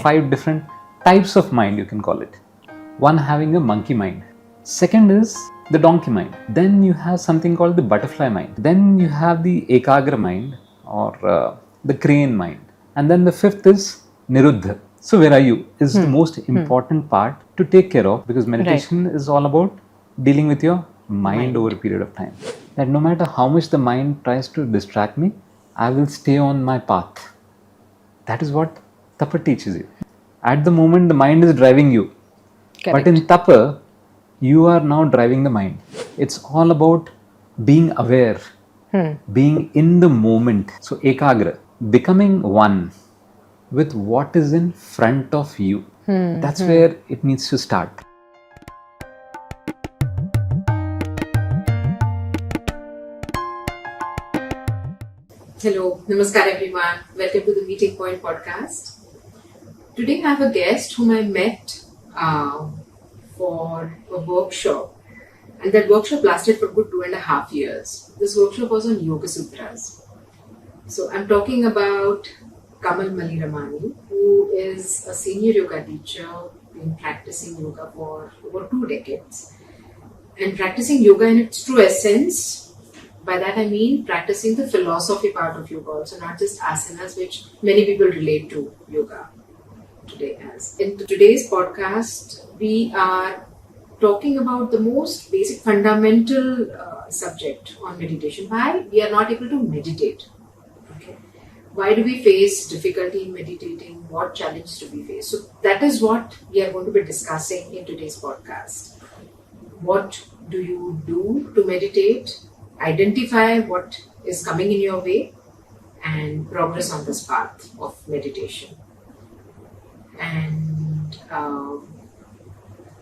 5 different types of mind, you can call it. One having a monkey mind. Second is the donkey mind. Then you have something called the butterfly mind. Then you have the aagra mind or the crane mind. And then the fifth is niruddha. So where are you is the most important part to take care of, because meditation is all about dealing with your mind over a period of time. That no matter how much the mind tries to distract me, I will stay on my path. That is what tapa teaches you. At the moment, the mind is driving you. Correct. But in tapa, you are now driving the mind. It's all about being aware, being in the moment. So ekagra, becoming one with what is in front of you. That's where it needs to start. Hello, namaskar everyone. Welcome to the Meeting Point podcast. Today I have a guest whom I met for a workshop, and that workshop lasted for good 2.5 years. This workshop was on Yoga Sutras. So I'm talking about Kamal Maliramani, who is a senior yoga teacher, been practicing yoga for over 2 decades, and practicing yoga in its true essence. By that I mean practicing the philosophy part of yoga also, not just asanas, which many people relate to yoga today as. In today's podcast, we are talking about the most basic fundamental subject on meditation. Why we are not able to meditate. Okay. Why do we face difficulty in meditating? What challenge do we face? So that is what we are going to be discussing in today's podcast. What do you do to meditate? Identify what is coming in your way and progress on this path of meditation. And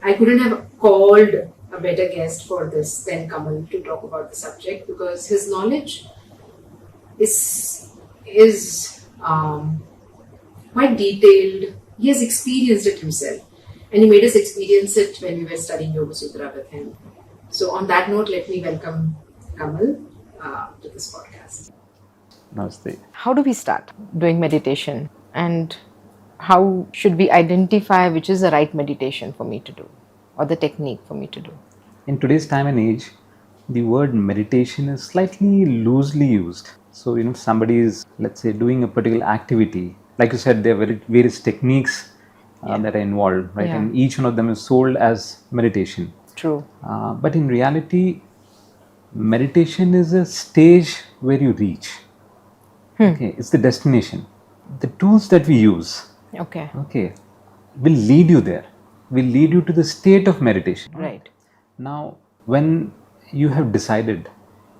I couldn't have called a better guest for this than Kamal to talk about the subject, because his knowledge is quite detailed. He has experienced it himself, and he made us experience it when we were studying Yoga Sutra with him. So on that note, let me welcome Kamal to this podcast. Namaste. How do we start doing meditation, and how should we identify which is the right meditation for me to do or the technique for me to do? In today's time and age, the word meditation is slightly loosely used. So, if somebody is, let's say, doing a particular activity, like you said, there are various techniques that are involved, right? Yeah. And each one of them is sold as meditation. True. But in reality, meditation is a stage where you reach. Okay, it's the destination. The tools that we use, Okay. will lead you there. Will lead you to the state of meditation. Right. Now, when you have decided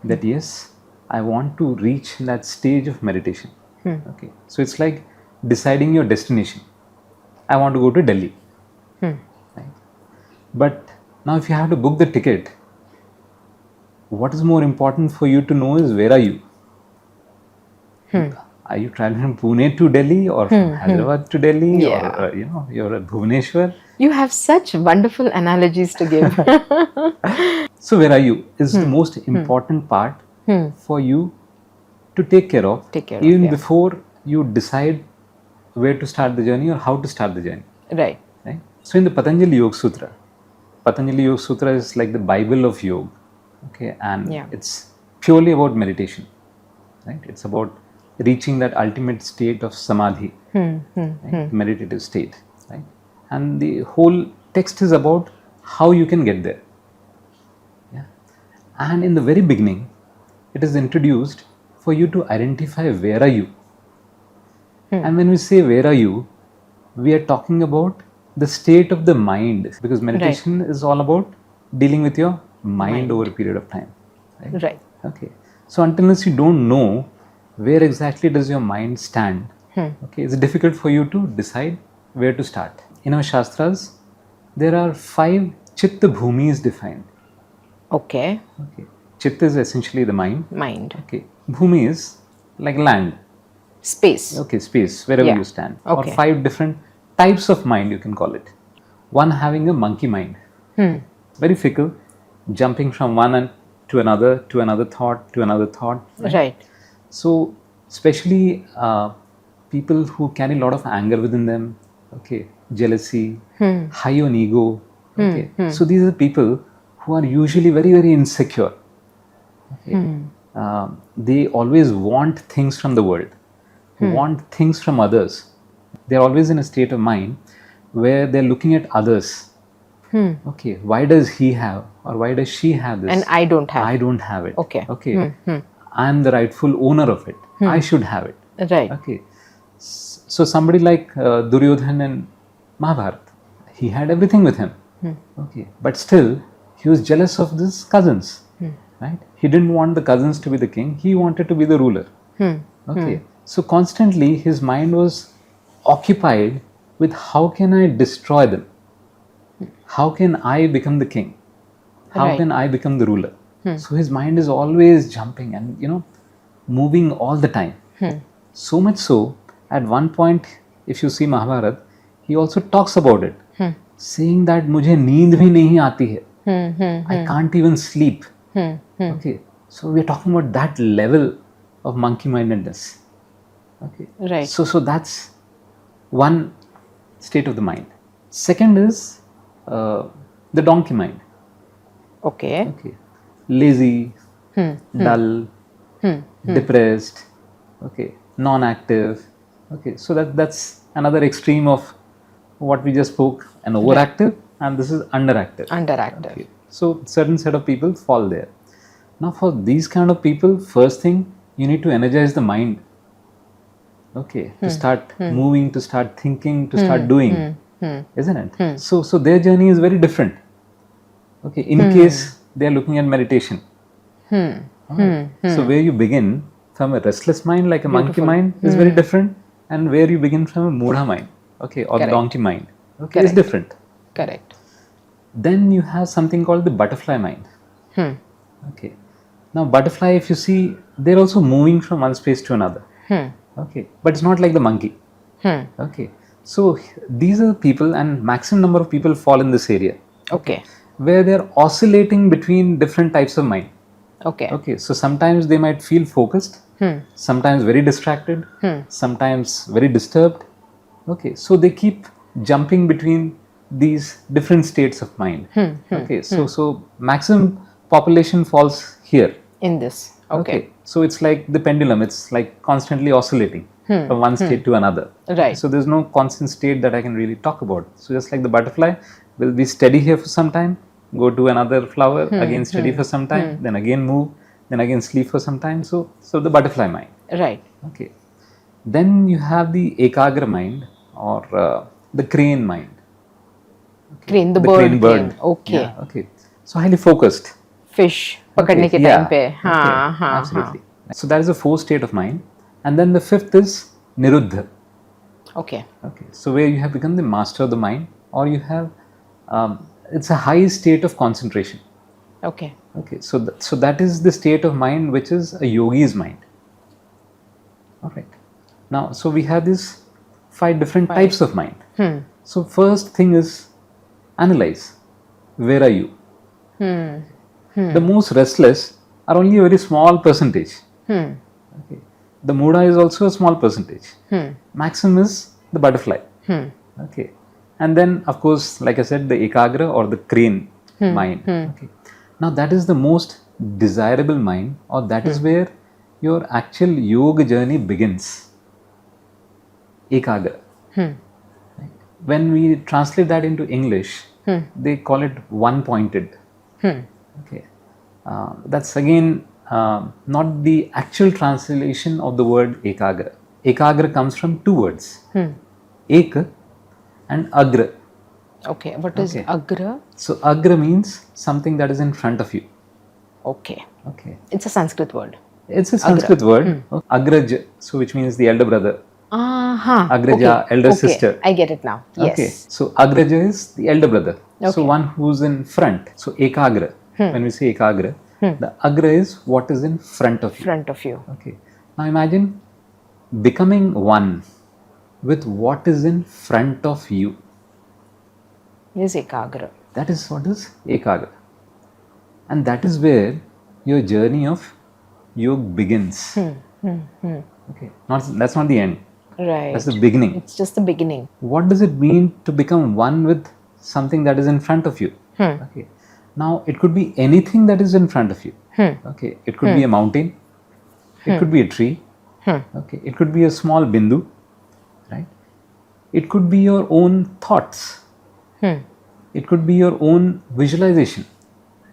that yes, I want to reach that stage of meditation. Okay, so it's like deciding your destination. I want to go to Delhi. Right? But now, if you have to book the ticket, what is more important for you to know is where are you? Are you traveling from Pune to Delhi, or from Hyderabad to Delhi, Yeah. or you're at Bhubaneswar? You have such wonderful analogies to give. So where are you is the most important part for you to take care of, Take care of, even yeah. before you decide where to start the journey or how to start the journey. Right. Right? So in the Patanjali Yoga Sutra is like the Bible of yoga. Okay, and Yeah. it's purely about meditation. Right? It's about reaching that ultimate state of samadhi, right? Meditative state. Right? And the whole text is about how you can get there. Yeah? And in the very beginning, it is introduced for you to identify where are you. And when we say where are you, we are talking about the state of the mind, because meditation is all about dealing with your mind over a period of time. Right. Okay. So until you don't know where exactly does your mind stand, okay, it's difficult for you to decide where to start. In our Shastras, there are 5 chitta bhumis defined. Okay. Okay. Chitta is essentially the mind. Mind. Okay. Bhumi is like land. Space. Okay, space, wherever Yeah. you stand. Okay. Or 5 different types of mind, you can call it. One having a monkey mind. Very fickle, jumping from one to another thought, to another thought. Right. So, especially people who carry a lot of anger within them, okay, jealousy, high on ego. Okay, so these are the people who are usually very, very insecure. Okay, they always want things from the world, want things from others. They're always in a state of mind where they're looking at others. Okay, why does he have or why does she have this? And I don't have. I don't have it. Okay. Okay. I'm the rightful owner of it. I should have it. Right. Okay. So somebody like Duryodhan in Mahabharata, he had everything with him. Okay. But still, he was jealous of his cousins. Right? He didn't want the cousins to be the king. He wanted to be the ruler. Okay. So constantly, his mind was occupied with how can I destroy them? How can I become the king? How Right. can I become the ruler? So his mind is always jumping and moving all the time. So much so, at one point, if you see Mahabharata, he also talks about it, saying that मुझे नींद भी नहीं आती है. I can't even sleep. Okay, so we are talking about that level of monkey-mindedness. Okay, Right. So that's one state of the mind. Second is the donkey mind. Okay. Okay, lazy, dull, depressed, okay, non-active. Okay, so that's another extreme of what we just spoke. An overactive, and this is underactive. Underactive. Okay. So certain set of people fall there. Now for these kind of people, first thing you need to energize the mind. Okay, to start moving, to start thinking, to start doing, isn't it? So their journey is very different. Okay, in case they are looking at meditation. Alright. So where you begin from a restless mind like a monkey mind is very different, and where you begin from a mudha mind, okay, or the donkey mind, okay, is different. Correct. Then you have something called the butterfly mind. Okay, now butterfly, if you see, they're also moving from one space to another. Okay, but it's not like the monkey. Okay, so these are the people, and maximum number of people fall in this area, Okay. where they're oscillating between different types of mind. Okay. Okay, so sometimes they might feel focused, sometimes very distracted, sometimes very disturbed. Okay, so they keep jumping between these different states of mind. Okay, so maximum population falls here. In this. Okay. So it's like the pendulum, it's like constantly oscillating from one state to another. Right. So there's no constant state that I can really talk about. So just like the butterfly will be steady here for some time, go to another flower, again steady for some time, then again move, then again sleep for some time. So the butterfly mind. Right. Okay. Then you have the ekagra mind, or the crane mind. Crane, the crane bird. Crane. Okay. Yeah, okay. So highly focused. Fish पकड़ने के yeah, time पे. okay, absolutely. So that is the fourth state of mind, and then the fifth is niruddha. Okay. Okay, so where you have become the master of the mind, or you have it's a high state of concentration. Okay. Okay, so that is the state of mind which is a yogi's mind. All right. Now, so we have these 5 different types of mind. So first thing is analyze. Where are you? The most restless are only a very small percentage. Okay. The Muda is also a small percentage. Maximum is the butterfly. Okay. And then, of course, like I said, the ekagra or the crane mind. Okay. Now, that is the most desirable mind, or that is where your actual yoga journey begins. Ekagra. Right? When we translate that into English, they call it one-pointed. Okay. That's again not the actual translation of the word ekagra. Ekagra comes from 2 words, ek and agra. Okay. What is agra? So agra means something that is in front of you. Okay. Okay. It's a Sanskrit word. It's a Sanskrit word, agraj, so which means the elder brother. Agraja, elder sister. I get it now. Yes. Okay. So agraja is the elder brother. So one who's in front. So ekagra. When we say ekagra, the agra is what is in front of you. Front of you. Okay. Now imagine becoming one with what is in front of you. Is ekagra. That is what is ekagra. And that is where your journey of yoga begins. Okay. That's not the end. Right. That's the beginning. It's just the beginning. What does it mean to become one with something that is in front of you? Okay. Now, it could be anything that is in front of you. Okay. It could be a mountain. It could be a tree. Okay. It could be a small bindu. Right. It could be your own thoughts. It could be your own visualization.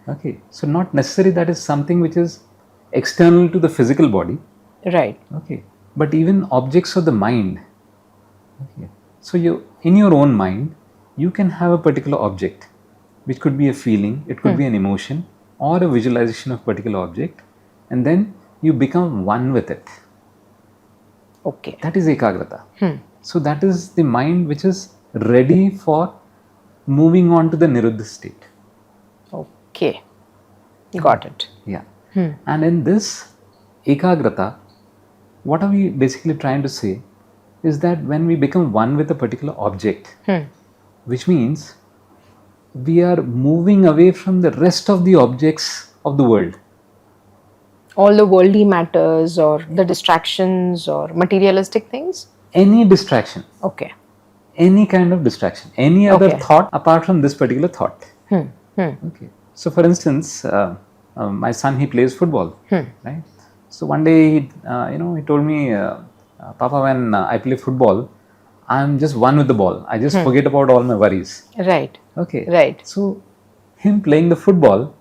Okay. So, not necessarily that is something which is external to the physical body. Right. Okay. But even objects of the mind. Okay. So you, in your own mind, you can have a particular object, which could be a feeling, it could be an emotion, or a visualization of a particular object, and then you become one with it. Okay. That is ekagrata. So that is the mind which is ready for moving on to the niruddha state. Okay. Got it. Yeah. And in this ekagrata, what are we basically trying to say is that when we become one with a particular object, which means we are moving away from the rest of the objects of the world. All the worldly matters or the distractions or materialistic things? Any distraction, Okay. any kind of distraction, any other Okay. thought apart from this particular thought. Okay. So, for instance, my son, he plays football, right? So one day, he told me, Papa, when I play football, I'm just one with the ball. I just forget about all my worries. Right. Okay. Right. So him playing the football,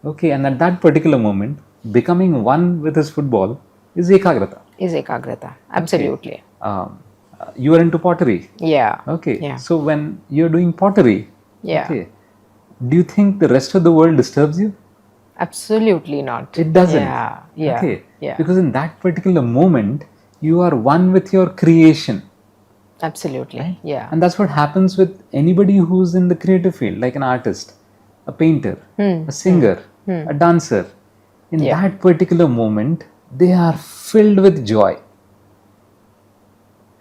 okay, and at that particular moment, becoming one with his football is ekagrata. Is ekagrata. Absolutely. You are into pottery. Yeah. Okay. Yeah. So when you're doing pottery, Yeah. okay, do you think the rest of the world disturbs you? Absolutely not. It doesn't. Yeah. Yeah. Okay. Yeah. Because in that particular moment, you are one with your creation. Absolutely. Right? Yeah. And that's what happens with anybody who's in the creative field, like an artist, a painter, a singer, a dancer. In that particular moment, they are filled with joy.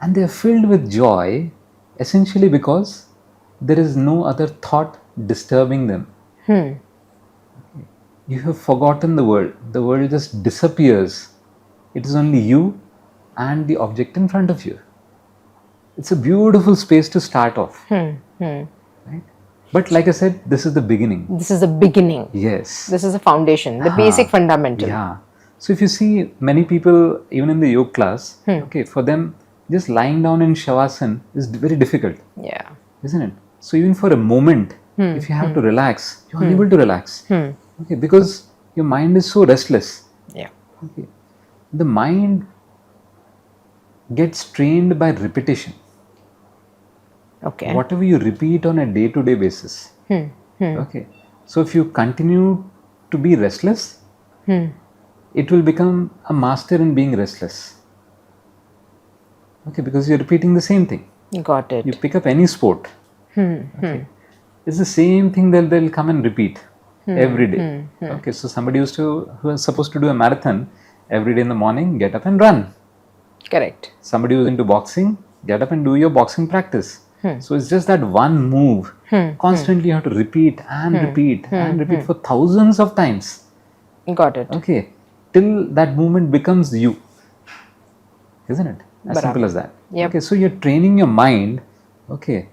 And they are filled with joy essentially because there is no other thought disturbing them. You have forgotten the world. The world just disappears. It is only you and the object in front of you. It's a beautiful space to start off. Right? But like I said, this is the beginning. This is the beginning. Yes. This is the foundation, the basic fundamental. Yeah. So if you see many people, even in the yoga class, okay, for them, just lying down in shavasana is very difficult, Yeah. isn't it? So even for a moment, if you have to relax, you're unable to relax. Okay, because your mind is so restless. Yeah. Okay. The mind gets trained by repetition. Okay. Whatever you repeat on a day-to-day basis. Okay. So if you continue to be restless, it will become a master in being restless. Okay, because you're repeating the same thing. Got it. You pick up any sport. Okay. It's the same thing that they'll come and repeat every day. Okay, so somebody who is supposed to do a marathon every day in the morning, get up and run. Correct. Somebody who's into boxing, get up and do your boxing practice. So it's just that one move. Constantly you have to repeat and repeat and repeat for thousands of times. Got it. Okay, till that movement becomes you. Isn't it? As simple as that. Yep. Okay, so you're training your mind, okay,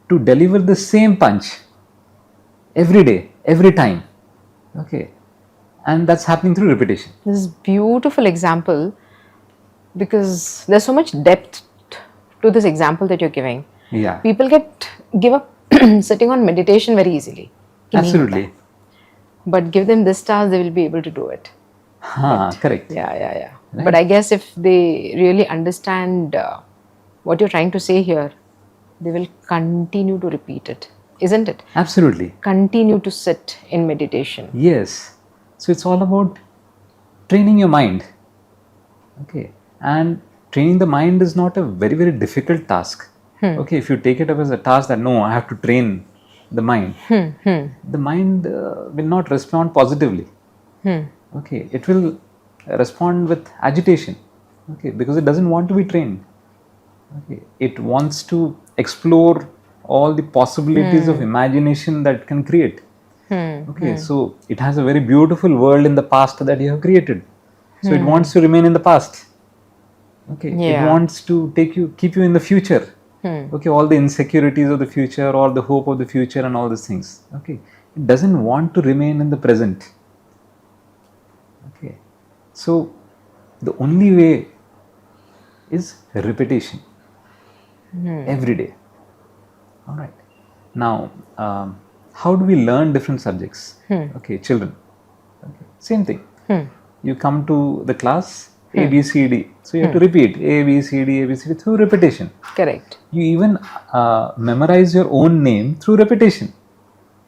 to deliver the same punch every day, every time. Okay, and that's happening through repetition. This is beautiful example because there's so much depth to this example that you're giving. Yeah, People give up sitting on meditation very easily. कि नहीं absolutely. होता. But give them this task, they will be able to do it. Correct. Yeah. But I guess if they really understand what you're trying to say here, they will continue to repeat it, isn't it? Absolutely. Continue to sit in meditation. Yes. So it's all about training your mind. Okay. And training the mind is not a very, very difficult task. Okay. If you take it up as a task that no, I have to train the mind, the mind will not respond positively. Okay. It will respond with agitation. Okay. Because it doesn't want to be trained. Okay. It wants to explore all the possibilities of imagination that it can create. Okay, so it has a very beautiful world in the past that you have created. So it wants to remain in the past. Okay, Yeah. it wants to keep you in the future. Okay, all the insecurities of the future, or the hope of the future, and all these things. Okay, it doesn't want to remain in the present. Okay, so the only way is repetition every day. All right. Now, how do we learn different subjects? Okay, children. Okay. Same thing. You come to the class A, B, C, D. So you have to repeat A, B, C, D, A, B, C, D through repetition. Correct. You even memorize your own name through repetition.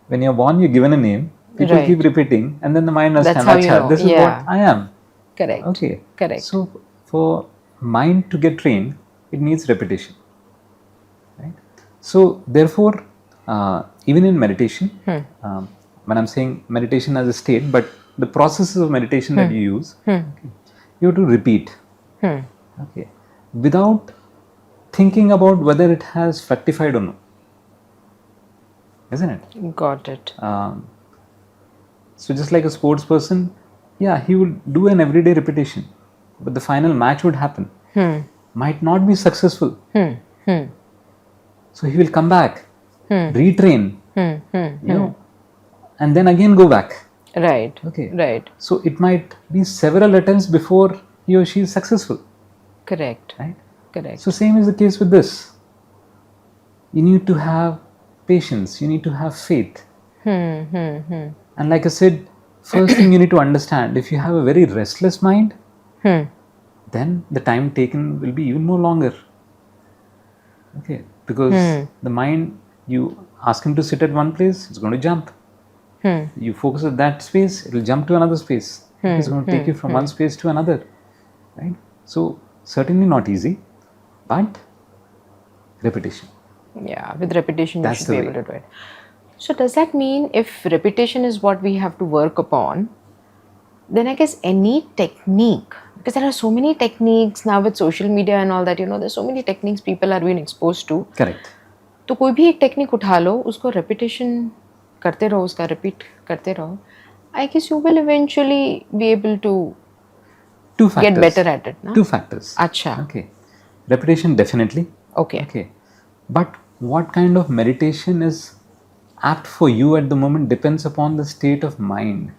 When you're born, you're given a name. People Right. keep repeating, and then the mind understands. how you know. This is Yeah. what I am. Correct. Okay. Correct. So for mind to get trained, it needs repetition. Right. So therefore, even in meditation, when I'm saying meditation as a state, but the processes of meditation that you use, okay, you have to repeat. Okay, without thinking about whether it has fructified or no, isn't it? Got it. So just like a sports person, yeah, he would do an everyday repetition, but the final match would happen. Might not be successful. So he will come back, retrain, and then again go back. Right. Okay. Right. So it might be several attempts before he or she is successful. Correct. Right. Correct. So same is the case with this. You need to have patience. You need to have faith. And like I said, first thing you need to understand, if you have a very restless mind, then the time taken will be even more longer. Okay, because the mind, you ask him to sit at one place, it's going to jump. You focus at that space, it will jump to another space. It's going to take you from one space to another. Right? So certainly not easy, but repetition. Yeah, with repetition you That's should the be way. able to do it. So does that mean if repetition is what we have to work upon, then I guess any technique, because there are so many techniques now with social media and all that, there's so many techniques people are being exposed to. Correct. तो कोई भी एक technique उठा लो, उसको repetition करते रहो, उसका repeat करते रहो, I guess you will eventually be able to Two factors. get better at it. Na? Two factors. Acha. Okay. Repetition, definitely. Okay. Okay. But what kind of meditation is apt for you at the moment depends upon the state of mind.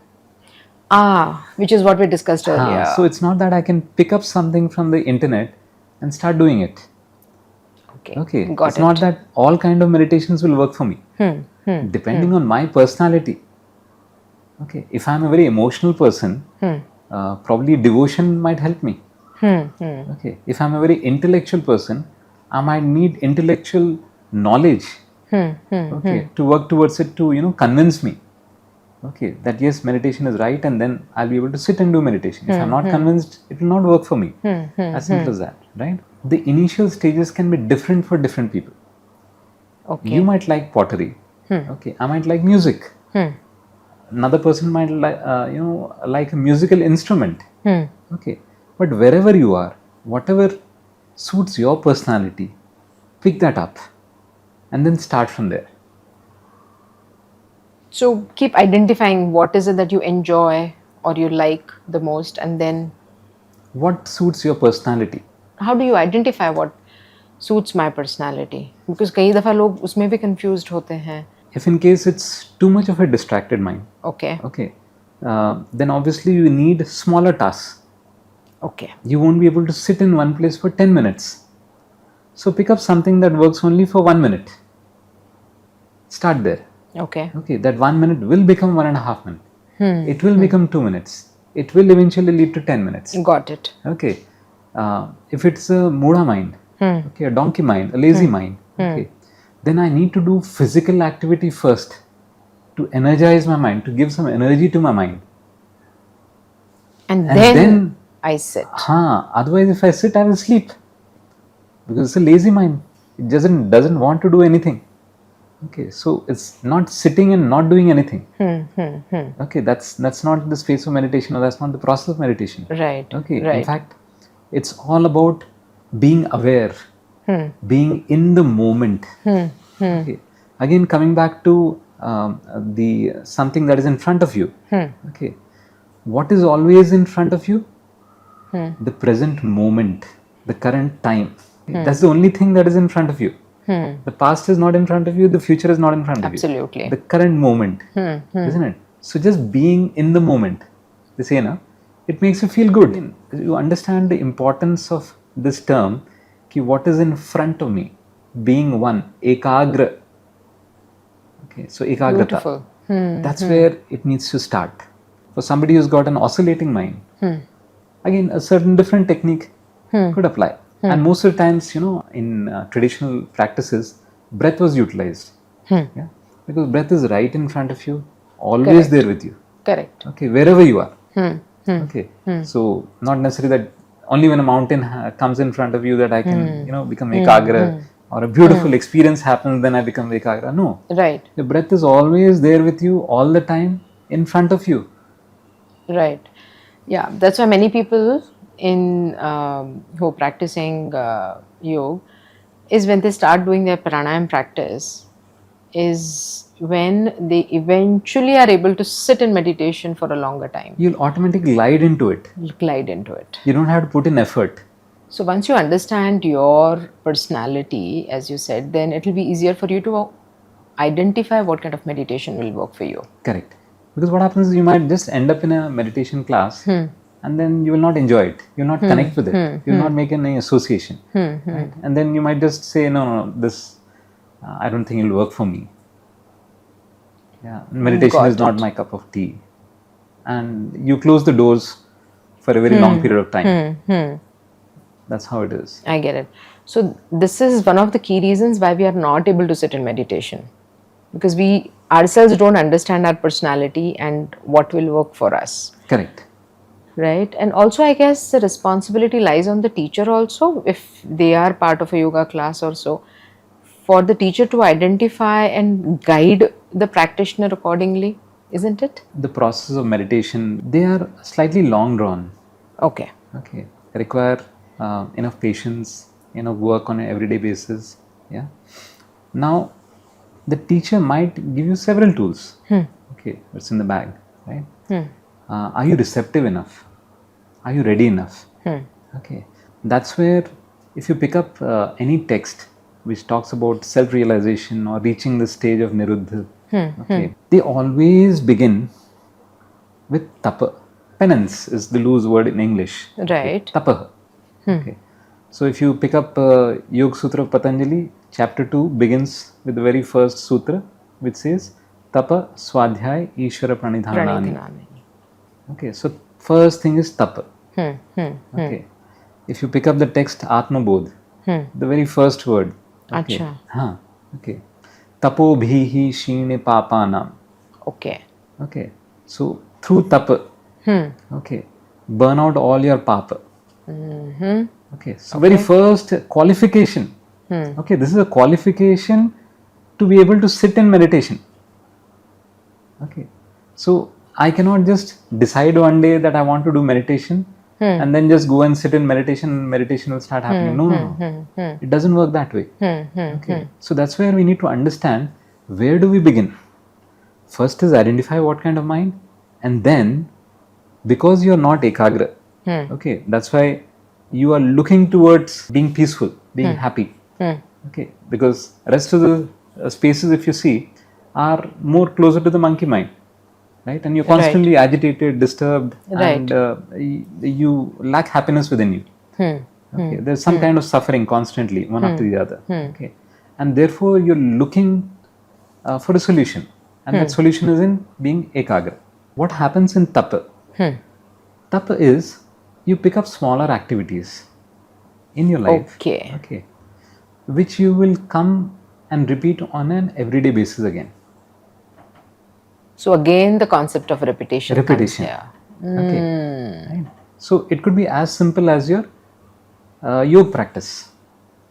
Which is what we discussed earlier. So it's not that I can pick up something from the internet and start doing it. Okay. Got It's it. not that all kind of meditations will work for me. Depending on my personality. Okay. If I'm a very emotional person, probably devotion might help me. Okay. If I'm a very intellectual person, I might need intellectual knowledge. Okay. To work towards it, to convince me. Okay, that yes, meditation is right, and then I'll be able to sit and do meditation. If I'm not convinced, it will not work for me. As simple as that, right? The initial stages can be different for different people. Okay. You might like pottery. Okay, I might like music. Another person might like a musical instrument. Okay, but wherever you are, whatever suits your personality, pick that up, and then start from there. So keep identifying what is it that you enjoy or you like the most, and then What suits your personality? how do you identify what suits my personality? Because कई दफ़ा लोग उसमें भी confused होते हैं. If in case it's too much of a distracted mind, Okay. okay, then obviously you need smaller tasks. Okay. You won't be able to sit in one place for 10 minutes. So pick up something that works only for 1 minute. Start there. Okay. Okay, that 1 minute will become 1.5 minutes. It will become 2 minutes. It will eventually lead to 10 minutes. Got it. Okay. If it's a Muda mind, okay, a donkey mind, a lazy mind, okay, then I need to do physical activity first to energize my mind, to give some energy to my mind. And And then then I sit. Otherwise, if I sit, I will sleep. Because it's a lazy mind. It doesn't want to do anything. Okay, so it's not sitting and not doing anything. Okay, that's not the space of meditation, or that's not the process of meditation. Right. Okay, Right. in fact, it's all about being aware, being in the moment. Okay. Again, coming back to the something that is in front of you. Okay, what is always in front of you? The present moment. the current time. That's the only thing that is in front of you. The past is not in front of you, the future is not in front of you. Absolutely. The current moment, isn't it? So just being in the moment, they say, na, it makes you feel good. You understand the importance of this term, ki what is in front of me, being one, ekagra. Okay, so ekagrata. Beautiful. That's where it needs to start. For somebody who's got an oscillating mind, again, a certain different technique could apply. And most of the times, in traditional practices, breath was utilized. Yeah? Because breath is right in front of you, always there with you. Correct. Okay, wherever you are. Okay, so not necessarily that only when a mountain comes in front of you that I can, become ekagra, or a beautiful experience happens, then I become ekagra. No. Right. The breath is always there with you all the time in front of you. Right. Yeah, that's why many people who are practicing yoga is when they start doing their pranayam practice is when they eventually are able to sit in meditation for a longer time. You'll automatically glide into it. Glide into it. You don't have to put in effort. So once you understand your personality, as you said, then it will be easier for you to identify what kind of meditation will work for you. Correct. Because what happens is you might just end up in a meditation class and then you will not enjoy it. You will not connect with it. You will not make any association. Right? And then you might just say, no, this, I don't think it will work for me. Yeah, meditation is not my cup of tea. And you close the doors for a very long period of time. That's how it is. I get it. So this is one of the key reasons why we are not able to sit in meditation. Because we ourselves don't understand our personality and what will work for us. Correct. Right. And also I guess the responsibility lies on the teacher also, if they are part of a yoga class or so, for the teacher to identify and guide the practitioner accordingly, isn't it? The process of meditation, they are slightly long drawn. Okay. Okay. Require enough patience, work on an everyday basis. Yeah. Now, the teacher might give you several tools. Okay, it's in the bag, right? Are you receptive enough? Are you ready enough? Okay, that's where if you pick up any text which talks about self-realization or reaching the stage of niruddha, okay, they always begin with tapa. Penance is the loose word in English. Right. Okay, tapa. Okay. So if you pick up Yoga Sutra of Patanjali, chapter 2 begins with the very first sutra which says Tapa Swadhyaya Ishvara Pranidhanani. Okay, so first thing is Tapa. Okay. If you pick up the text Atma Bodh, the very first word. Okay. Acha. Okay. Tapo bhihi shine papanam. Okay. Okay. So through Tapa, okay, burn out all your papa. Okay, so very first qualification. Okay, this is a qualification to be able to sit in meditation. Okay, so I cannot just decide one day that I want to do meditation and then just go and sit in meditation and meditation will start happening. No. It doesn't work that way. Okay, so that's where we need to understand where do we begin. First is identify what kind of mind, and then because you are not ekagra, okay, that's why you are looking towards being peaceful, being happy. Okay, because rest of the spaces, if you see, are more closer to the monkey mind, right? And you're constantly agitated, disturbed, and you lack happiness within you. Okay, there's some kind of suffering constantly, one after the other. Okay, and therefore you're looking for a solution, and that solution is in being ekagra. What happens in tapa? Tapa is you pick up smaller activities in your life, okay, which you will come and repeat on an everyday basis again. So again, the concept of repetition. Repetition. Okay. Right. So it could be as simple as your yoga practice.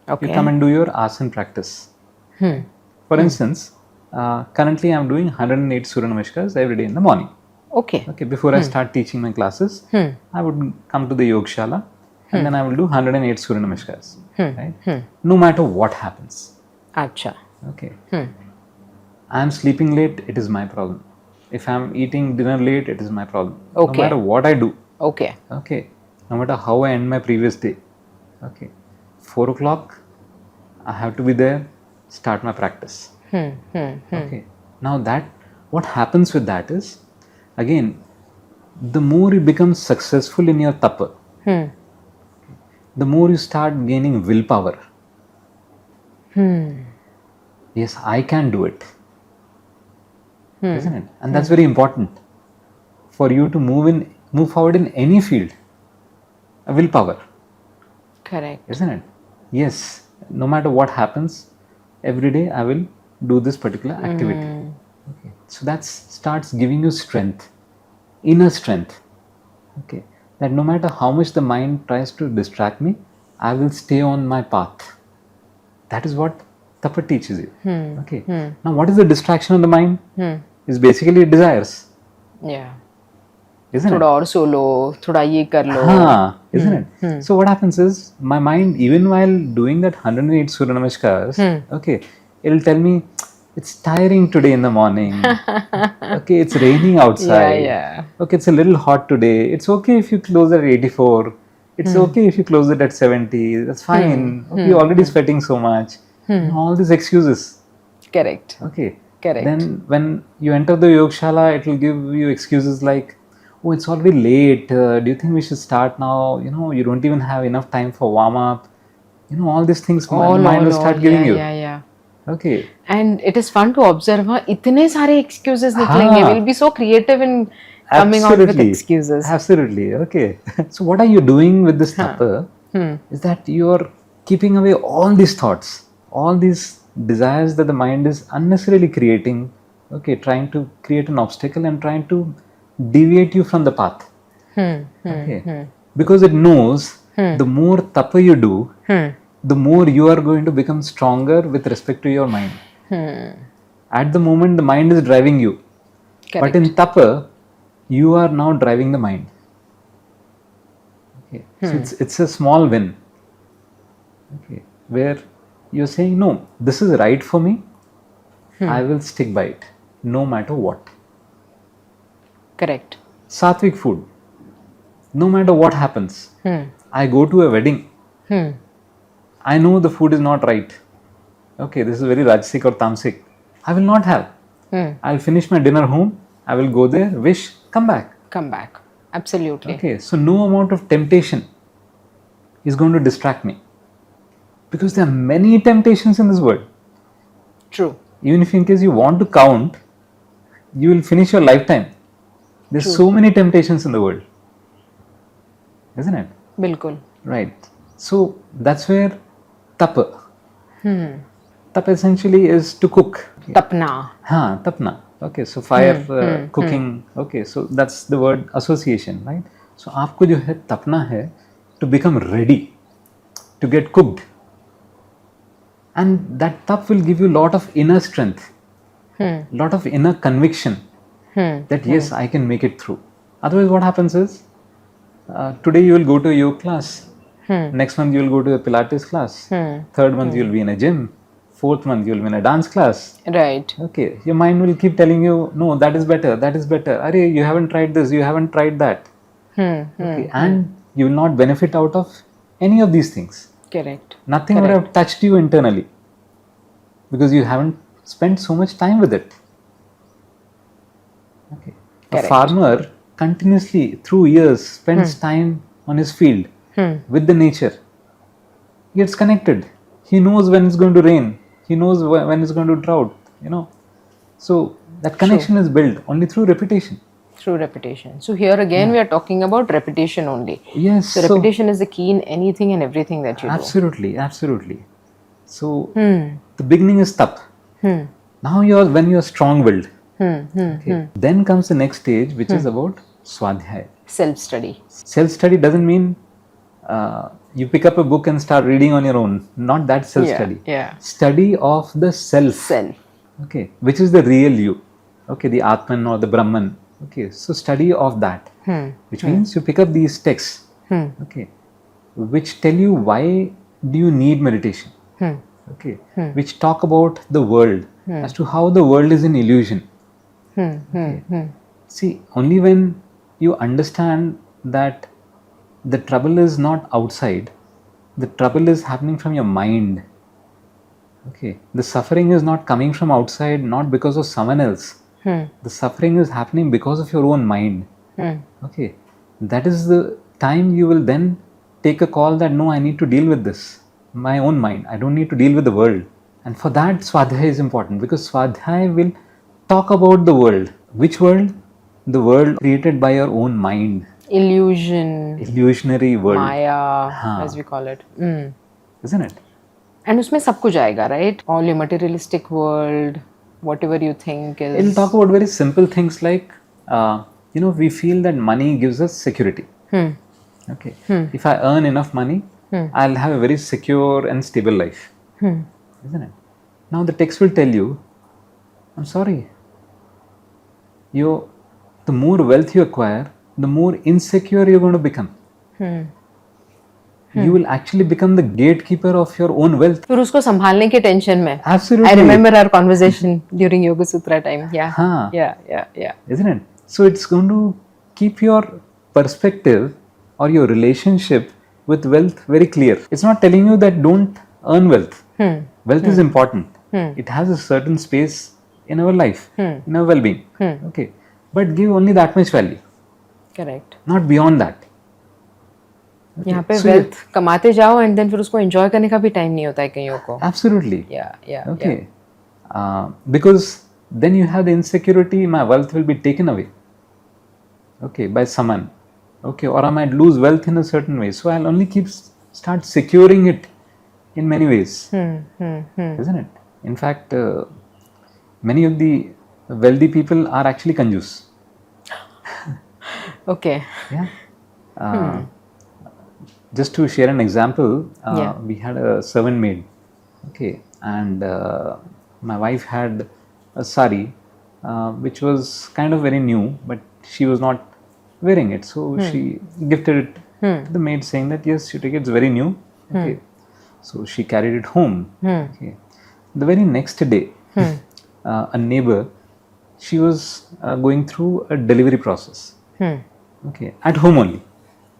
Okay. You come and do your asana practice. For instance, currently I am doing 108 Surya Namaskars every day in the morning. Okay. Okay. Before I start teaching my classes, I would come to the Yogshala and then I will do 108 Surya Namaskars. Right? No matter what happens. Acha. Okay. I am sleeping late, it is my problem. If I am eating dinner late, it is my problem. Okay. No matter what I do. Okay. Okay. No matter how I end my previous day. Okay, 4 o'clock, I have to be there, start my practice. Okay, now that what happens with that is, again, the more you become successful in your tapa, the more you start gaining willpower. Yes, I can do it, isn't it? And that's very important for you to move forward in any field. A willpower, Correct. isn't it? Yes, no matter what happens, every day I will do this particular activity. Okay, so that starts giving you strength, inner strength. Okay, that no matter how much the mind tries to distract me, I will stay on my path. That is what tapa teaches you. Okay, now what is the distraction of the mind? Is basically desires, Yeah. isn't थोड़ा it? और सो लो, थोड़ा ये कर लो. Isn't it? So what happens is my mind, even while doing that 108 Surya Namaskars, okay, it'll tell me it's tiring today in the morning. Okay, it's raining outside. Yeah. Okay, it's a little hot today. It's okay if you close at 84. It's okay if you close it at 70. That's fine. Okay, you're already sweating so much. And all these excuses. Correct. Okay. Correct. Then when you enter the yogshala, it will give you excuses like, oh, it's already late. Do you think we should start now? You don't even have enough time for warm up. All these things mind will start giving you. Yeah. Okay. And it is fun to observe. इतने सारे excuses निकलेंगे. We'll be so creative in coming out with excuses. Absolutely. Okay. So what are you doing with this tapa? Is that you are keeping away all these thoughts, all these desires that the mind is unnecessarily creating. Okay, trying to create an obstacle and trying to deviate you from the path. Okay. Because it knows the more tapa you do, the more you are going to become stronger with respect to your mind. At the moment, the mind is driving you. Correct. But in tapa, you are now driving the mind. Okay. So it's a small win. Okay. Where you're saying, no, this is right for me. I will stick by it, no matter what. Correct. Sattvic food. No matter what happens, I go to a wedding. I know the food is not right. Okay, this is very rajasic or tamasic. I will not have. I'll finish my dinner home. I will go there, wish, come back. Come back. Absolutely. Okay, so no amount of temptation is going to distract me. Because there are many temptations in this world. True. Even if in case you want to count, you will finish your lifetime. There's so many temptations in the world. Isn't it? Bilkul. Right. So that's where tapa. Tapa essentially is to cook. Tapna. Tapna. Okay, so fire, cooking. Okay, so that's the word association, right? So आपको जो है tapna है to become ready, to get cooked. And that tap will give you a lot of inner strength, lot of inner conviction that yes, I can make it through. Otherwise, what happens is, today you will go to a yoga class, next month you will go to a Pilates class, third month you will be in a gym, fourth month you will be in a dance class. Right. Okay, your mind will keep telling you, no, that is better, that is better. Arey, you haven't tried this, you haven't tried that. Okay, and you will not benefit out of any of these things. Correct. Nothing would have touched you internally because you haven't spent so much time with it. Okay. A farmer continuously through years spends time on his field with the nature. He gets connected. He knows when it's going to rain. He knows when it's going to drought. So that connection is built only through repetition. Through repetition. So here again we are talking about repetition only. Yes. So repetition is the key in anything and everything that you do. Absolutely. So the beginning is tap. Now when you're strong-willed. Okay. Then comes the next stage, which is about swadhyaya. Self-study. Self-study doesn't mean you pick up a book and start reading on your own. Not that self-study. Yeah. Study of the self. Okay. Which is the real you. Okay. The Atman or the Brahman. Okay. So study of that. Which means you pick up these texts. Okay. Which tell you why do you need meditation. Okay. Which talk about the world as to how the world is an illusion. Okay. See, only when you understand that the trouble is not outside, The trouble is happening from your mind. Okay, the suffering is not coming from outside, not because of someone else. The suffering is happening because of your own mind. Okay, that is the time you will then take a call that no, I need to deal with this, my own mind. I don't need to deal with the world. And for that, swadhyaya is important, because swadhyaya will talk about the world. Which world? The world created by your own mind. Illusion, Illusionary world. Maya, हाँ. as we call it. Isn't it? And उसमें सब कुछ आएगा, right? All your materialistic world, whatever you think is. It'll talk about very simple things like, we feel that money gives us security. Okay. If I earn enough money, I'll have a very secure and stable life. Isn't it? Now the text will tell you, I'm sorry, the more wealth you acquire, the more insecure you're going to become. You will actually become the gatekeeper of your own wealth. फिर उसको संभालने की tension में. Absolutely. I remember our conversation during Yoga Sutra time. Yeah. हाँ. Yeah. Isn't it? So it's going to keep your perspective or your relationship with wealth very clear. It's not telling you that don't earn wealth. Wealth is important. It has a certain space in our life, in our well-being. Okay, but give only that much value. Correct. Not beyond that. यहाँ पे wealth कमाते जाओ and then फिर उसको enjoy करने का भी time नहीं होता है कईयों को. Absolutely. Yeah. Okay. Because then you have the insecurity, my wealth will be taken away. Okay, by someone. Okay, or I might lose wealth in a certain way. So I'll only start securing it in many ways. Isn't it? In fact, many of the wealthy people are actually kanjus. Okay. Yeah. Just to share an example, we had a servant maid. Okay, and my wife had a sari which was kind of very new, but she was not wearing it. So she gifted it to the maid, saying that yes, you take it, it's very new. Okay. So she carried it home. Okay. The very next day, a neighbor, she was going through a delivery process. Okay, at home only.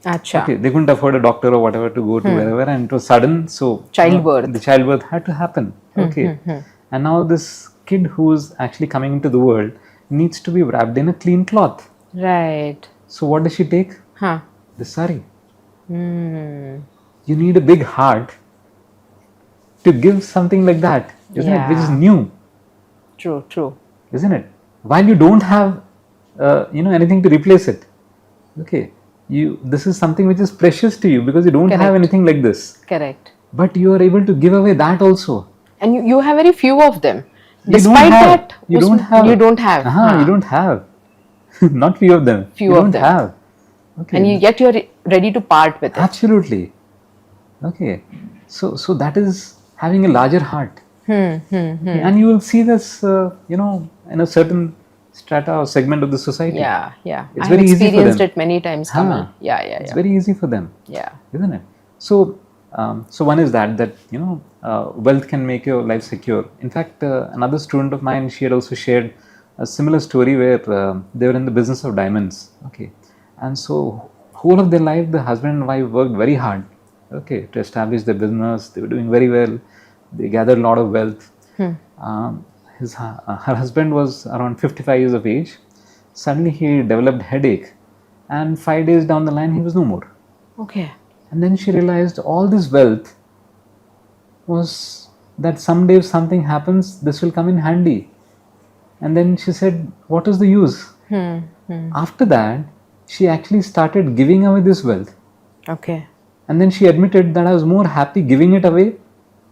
Acha. Okay, they couldn't afford a doctor or whatever to go to wherever, and it was sudden. So childbirth. The childbirth had to happen. Okay, and now this kid who's actually coming into the world needs to be wrapped in a clean cloth. Right. So what does she take? The sari. You need a big heart to give something like that, isn't it? Which is new. True. Isn't it? While you don't have, anything to replace it. Okay. This is something which is precious to you because you don't have anything like this. Correct. But you are able to give away that also. And you have very few of them. You Despite that, you don't have. You don't have. You don't have. Not few of them. Few you of don't them. have. Okay. And yet you're ready to part with it. Absolutely. Okay. So that is having a larger heart. And you will see this, in a certain strata or segment of the society. Yeah. It's I've very easy for experienced them. it many times, Kamal. Yeah. It's very easy for them. Yeah. Isn't it? So one is that wealth can make your life secure. In fact, another student of mine, she had also shared a similar story where they were in the business of diamonds. Okay, and so whole of their life, the husband and wife worked very hard. Okay, to establish their business. They were doing very well. They gathered a lot of wealth. Her husband was around 55 years of age. Suddenly he developed headache, and 5 days down the line he was no more. Okay. And then she realized all this wealth was that someday if something happens, this will come in handy. And then she said, what is the use? After that, she actually started giving away this wealth. Okay. And then she admitted that I was more happy giving it away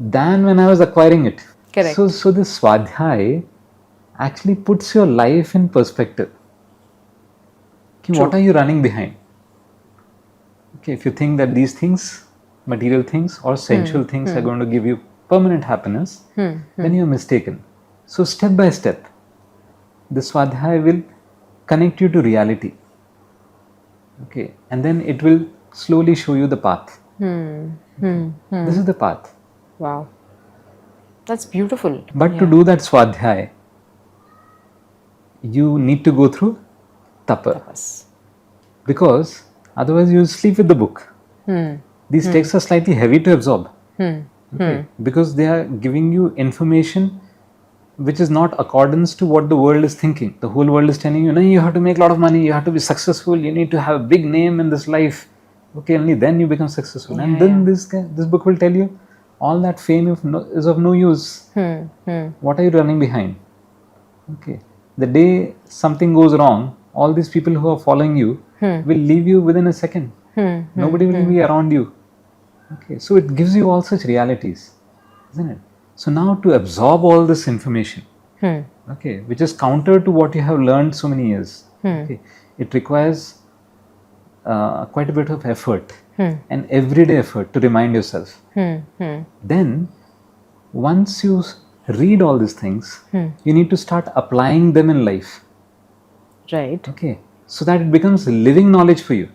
than when I was acquiring it. Correct. So this swadhyaya actually puts your life in perspective. Okay, what are you running behind? Okay, if you think that these things, material things or sensual things are going to give you permanent happiness, then you're mistaken. So step by step, the swadhyaya will connect you to reality. Okay, and then it will slowly show you the path. This is the path. Wow. That's beautiful. But to do that swadhyaya, you need to go through tapas. Because otherwise you will sleep with the book. These texts are slightly heavy to absorb. Okay. Because they are giving you information which is not accordance to what the world is thinking. The whole world is telling you, no, you have to make a lot of money, you have to be successful, you need to have a big name in this life. Okay, only then you become successful. And then this book will tell you all that fame is of no use. What are you running behind? Okay. The day something goes wrong, all these people who are following you will leave you within a second. Nobody will be around you. Okay. So it gives you all such realities, isn't it? So now to absorb all this information, okay, which is counter to what you have learned so many years, okay, it requires quite a bit of effort, and everyday effort to remind yourself. Then, once you read all these things, you need to start applying them in life. Right. Okay, so that it becomes living knowledge for you.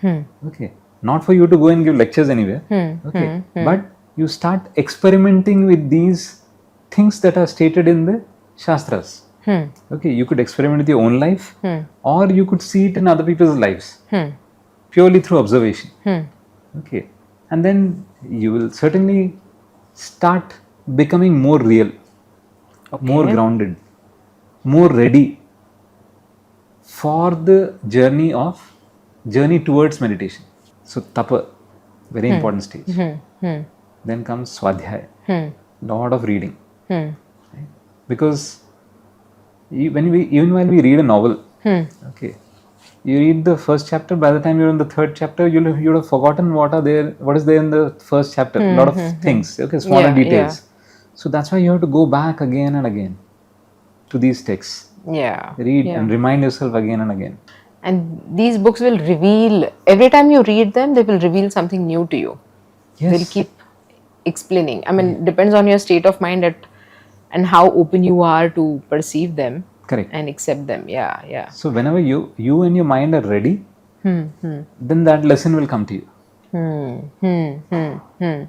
Okay, not for you to go and give lectures anywhere. Okay, but you start experimenting with these things that are stated in the Shastras. Okay, you could experiment with your own life, or you could see it in other people's lives, purely through observation. Okay, and then you will certainly start becoming more real, more grounded, more ready for the journey towards meditation. So tapa, very important stage. Then comes swadhyaya, lot of reading. Right? Because even while we read a novel, okay, you read the first chapter, by the time you're in the third chapter, you'll have forgotten what is there in the first chapter. A lot of things, okay, smaller details. So that's why you have to go back again and again to these texts. Read and remind yourself again and again. And these books will reveal, every time you read them, they will reveal something new to you. Yes. They'll keep explaining. I mean, depends on your state of mind and how open you are to perceive them. Correct. And accept them. Yeah. So whenever you and your mind are ready, then that lesson will come to you. Okay.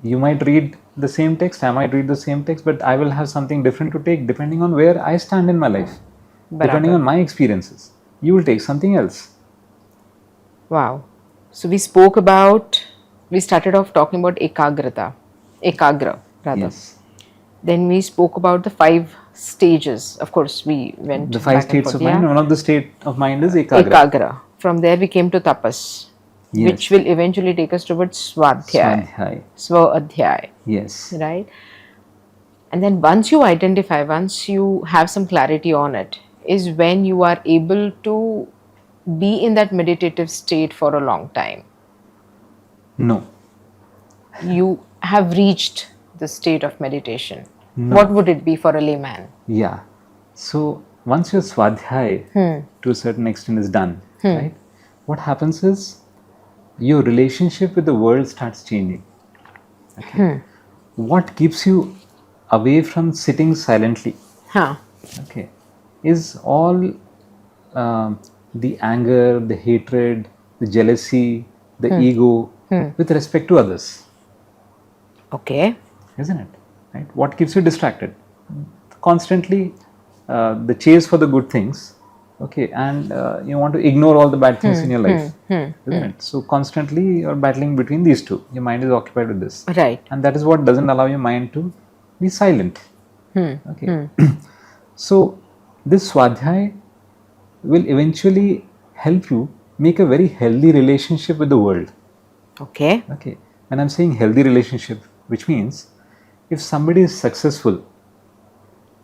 You might read the same text, I might read the same text, but I will have something different to take depending on where I stand in my life. Depending on my experiences. You will take something else. Wow. So we started off talking about ekagra rather. Yes. Then we spoke about the 5 stages. Of course, we went the 5 states of mind. One of the state of mind is ekagra. From there we came to tapas, which will eventually take us towards swadhyaya. Yes. Right? And then once you have some clarity on it, is when you are able to be in that meditative state for a long time. No. You have reached the state of meditation. No. What would it be for a layman? Yeah. So once your swadhyaya to a certain extent is done, right? What happens is your relationship with the world starts changing. Okay. What keeps you away from sitting silently? Okay. Is all the anger, the hatred, the jealousy, the ego with respect to others. Okay. Isn't it? Right? What keeps you distracted? Constantly the chase for the good things, okay, and you want to ignore all the bad things in your life. Isn't it? So constantly you're battling between these two. Your mind is occupied with this. Right. And that is what doesn't allow your mind to be silent. Okay. So this swadhyaya will eventually help you make a very healthy relationship with the world. Okay. Okay. When I'm saying healthy relationship, which means if somebody is successful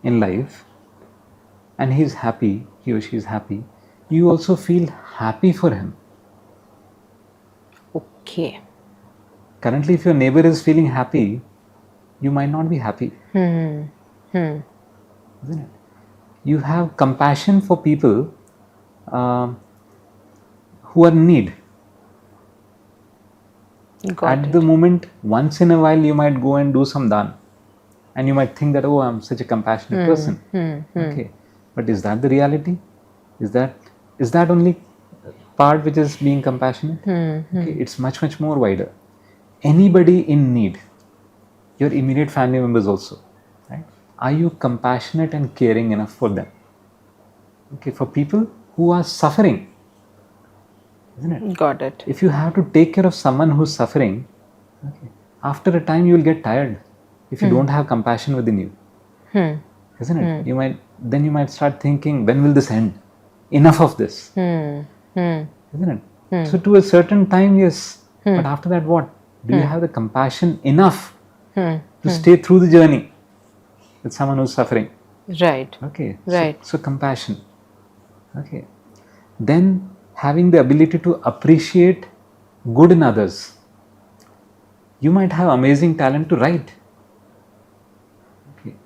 in life and he or she is happy, you also feel happy for him. Okay. Currently, if your neighbor is feeling happy, you might not be happy. Isn't it? You have compassion for people who are in need. At the moment, once in a while, you might go and do some dan. And you might think that, oh, I'm such a compassionate person. Okay. But is that the reality? Is that only part which is being compassionate? Okay. It's much, much more wider. Anybody in need, your immediate family members also, right? Are you compassionate and caring enough for them? Okay. For people who are suffering, isn't it? Got it. If you have to take care of someone who's suffering, okay, after a time you will get tired if you don't have compassion within you, isn't it? You might start thinking, when will this end? Enough of this, isn't it? So to a certain time, yes, but after that, what? Do you have the compassion enough to stay through the journey with someone who's suffering? Right. Okay. Right. So compassion. Okay. Then having the ability to appreciate good in others. You might have amazing talent to write. Okay.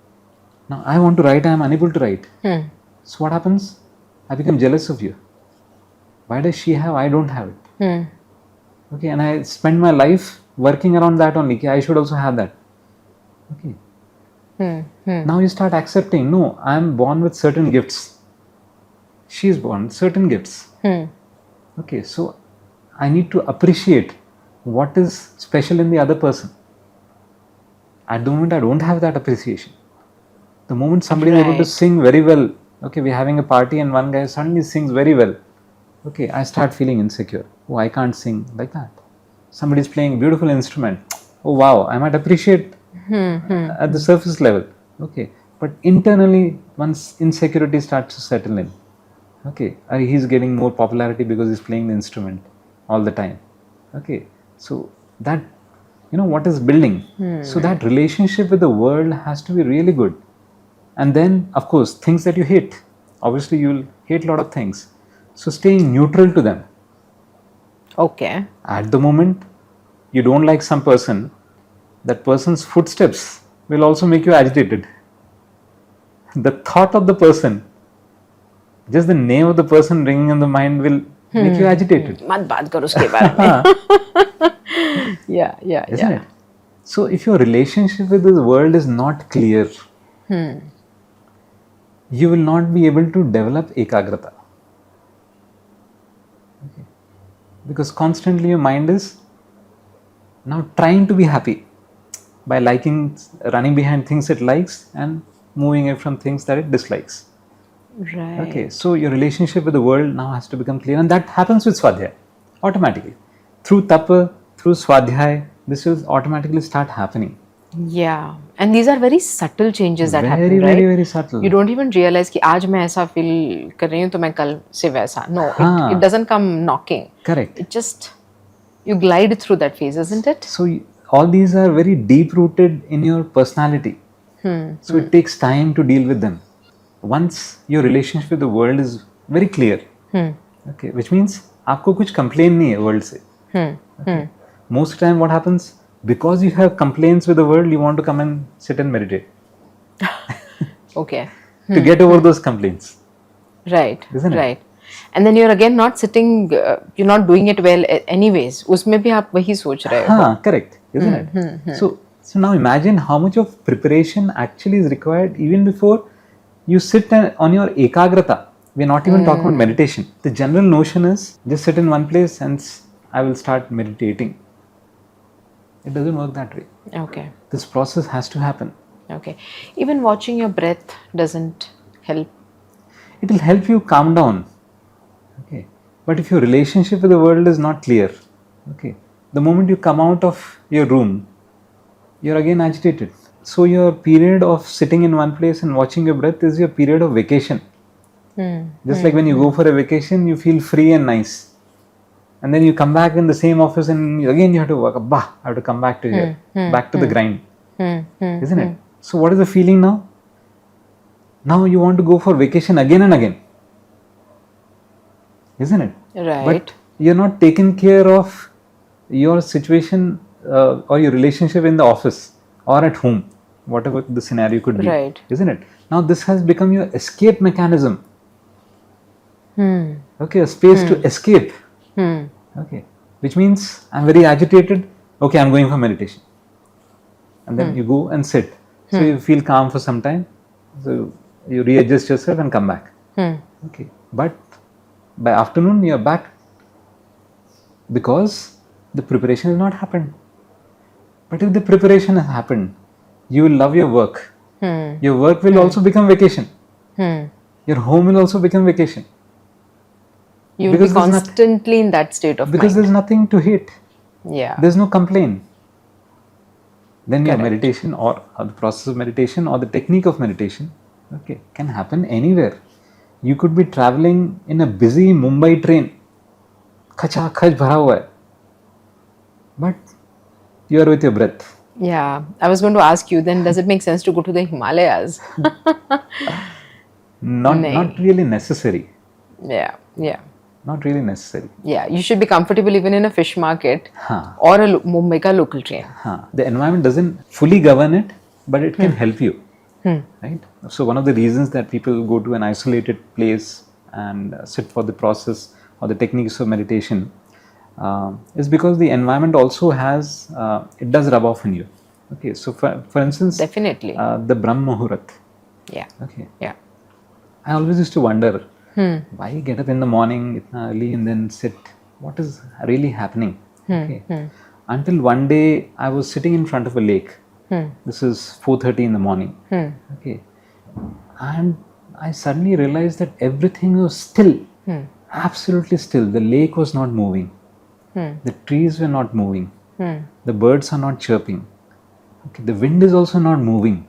Now I want to write, I am unable to write. So what happens? I become jealous of you. Why does she have? I don't have it. Okay. And I spend my life working around that only. Okay, I should also have that. Okay. Now you start accepting, no, I am born with certain gifts. She is born with certain gifts. Okay, so I need to appreciate what is special in the other person. At the moment, I don't have that appreciation. The moment somebody is able to sing very well, okay, we're having a party and one guy suddenly sings very well. Okay, I start feeling insecure. Oh, I can't sing like that. Somebody is playing a beautiful instrument. Oh, wow, I might appreciate at the surface level. Okay, but internally, once insecurity starts to settle in, okay, he's getting more popularity because he's playing the instrument all the time. Okay, so that, what is building? So that relationship with the world has to be really good. And then, of course, things that you hate. Obviously, you'll hate a lot of things. So staying neutral to them. Okay. At the moment, you don't like some person, that person's footsteps will also make you agitated. The thought of the person, just the name of the person ringing in the mind will make you agitated. मत बात करो उसके बारे में. Yeah. Isn't it? So if your relationship with this world is not clear, you will not be able to develop ekagrata. Okay. Because constantly your mind is now trying to be happy by running behind things it likes and moving away from things that it dislikes. Right. Okay, so your relationship with the world now has to become clear, and that happens with swadhyaya automatically. Through tapa, through swadhyaya, this will automatically start happening. Yeah, and these are very subtle changes that happen, right? Very, very subtle. You don't even realize कि आज मैं ऐसा feel कर रही हूँ तो मैं कल से वैसा. No, it doesn't come knocking. Correct. It just, you glide through that phase, isn't it? So all these are very deep rooted in your personality. So it takes time to deal with them. Once your relationship with the world is very clear, okay, which means आपको कुछ complain नहीं है world से. Okay. Most of the time what happens, because you have complaints with the world, you want to come and sit and meditate. Okay. To get over those complaints. Right. Isn't it? Right. And then you're again not sitting, you're not doing it well anyways. उसमें भी आप वही सोच रहे हो. हाँ, correct, isn't it? So now imagine how much of preparation actually is required even before you sit on your ekagrata. We're not even talking about meditation. The general notion is just sit in one place and I will start meditating. It doesn't work that way. Okay. This process has to happen. Okay. Even watching your breath doesn't help. It will help you calm down. Okay. But if your relationship with the world is not clear, okay, the moment you come out of your room, you're again agitated. So your period of sitting in one place and watching your breath is your period of vacation. Just like when you go for a vacation, you feel free and nice. And then you come back in the same office and again you have to work. I have to come back to here, back to the grind. Isn't it? So what is the feeling now? Now you want to go for vacation again and again. Isn't it? Right. But you're not taking care of your situation or your relationship in the office or at home, whatever the scenario could be. Right. Isn't it? Now this has become your escape mechanism. Okay, a space to escape. Okay, which means I'm very agitated. Okay, I'm going for meditation. And then you go and sit. So you feel calm for some time. So you readjust yourself and come back. Okay, but by afternoon you're back because the preparation has not happened. But if the preparation has happened, you will love your work. Your work will also become vacation. Your home will also become vacation. You will be Because there's not- constantly in that state of because mind. there's nothing to hit. Yeah. There's no complaint. Then your Correct. meditation or the process of meditation or the technique of meditation, okay, can happen anywhere. You could be traveling in a busy Mumbai train, खचाखच भरा हुआ है, but you are with your breath. Yeah. I was going to ask you then, does it make sense to go to the Himalayas? Not really necessary. Yeah. Yeah. Not really necessary. Yeah. You should be comfortable even in a fish market Huh. or a Mumbai ka local train. Huh. The environment doesn't fully govern it, but it can help you. Right? So one of the reasons that people go to an isolated place and sit for the process or the techniques of meditation is because the environment also has, it does rub off on you. Okay, so for instance, Definitely. the Brahm Muhurat. Yeah. Okay, Yeah. I always used to wonder why get up in the morning itna early and then sit. What is really happening? Okay. Until one day I was sitting in front of a lake. This is 4:30 in the morning. Okay, and I suddenly realized that everything was still, absolutely still. The lake was not moving. The trees were not moving. The birds are not chirping. Okay, the wind is also not moving.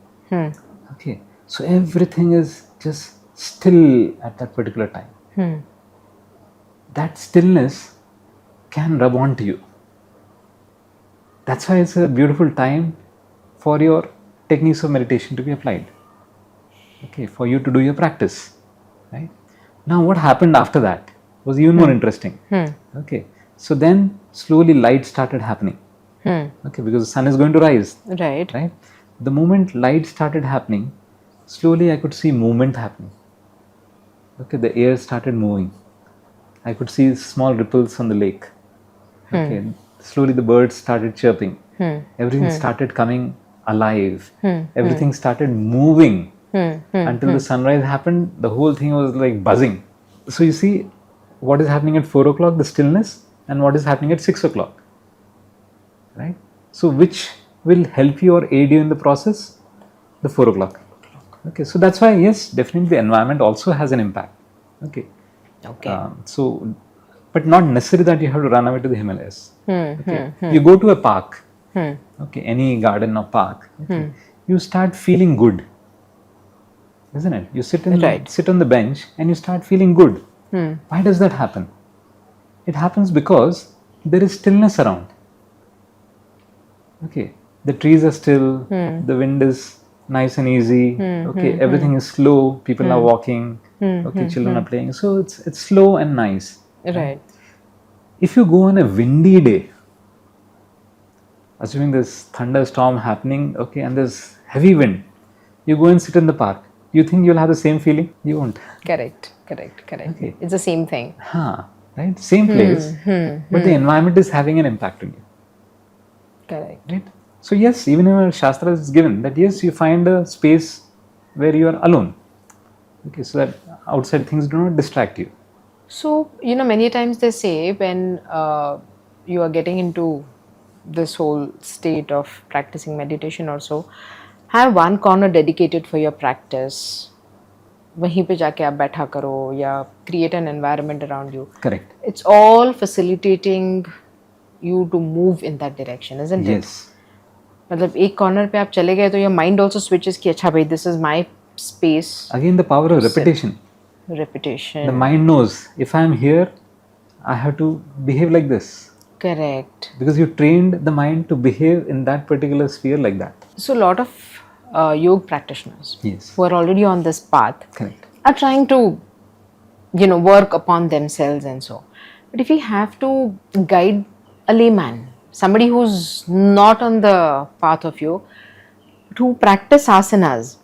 Okay, so everything is just still at that particular time. That stillness can rub onto you. That's why it's a beautiful time for your techniques of meditation to be applied. Okay, for you to do your practice. Right? Now, what happened after that was even more interesting. Okay, so then slowly light started happening. Okay, because the sun is going to rise. Right. Right? The moment light started happening, slowly I could see movement happening. Okay, the air started moving. I could see small ripples on the lake. Okay, slowly the birds started chirping. Everything started coming alive. Everything started moving until the sunrise happened. The whole thing was like buzzing. So you see what is happening at 4 o'clock, the stillness, and what is happening at 6 o'clock. Right? So which will help you or aid you in the process? The 4 o'clock. Okay, so that's why, yes, definitely the environment also has an impact. Okay. Okay. So, but not necessarily that you have to run away to the Himalayas. Okay. You go to a park, okay, any garden or park, okay, you start feeling good, isn't it? You sit on the bench and you start feeling good. Why does that happen? It happens because there is stillness around. Okay, the trees are still, the wind is nice and easy. Okay, everything is slow. People are walking. Okay, children are playing. So it's slow and nice. Right. If you go on a windy day, assuming there's thunderstorm happening, okay, and there's heavy wind, you go and sit in the park. You think you'll have the same feeling? You won't. Correct. Okay. It's the same thing. Right? Same place, but the environment is having an impact on you. Correct. Right? So yes, even in our Shastra is given that yes, you find a space where you are alone. Okay, so that outside things do not distract you. So, many times they say when you are getting into this whole state of practicing meditation or so, have one corner dedicated for your practice. वहीं पे जाके आप बैठा करो या create an environment around you. Correct. It's all facilitating you to move in that direction, isn't it? Yes. मतलब एक corner पे आप चले गए तो your mind also switches कि अच्छा भाई this is my space. Again, the power of repetition. Repetition. The mind knows if I am here, I have to behave like this. Correct. Because you trained the mind to behave in that particular sphere like that. So a lot of yoga practitioners Yes. who are already on this path Correct. are trying to, work upon themselves and so. But if we have to guide a layman, somebody who's not on the path of yoga, to practice asanas,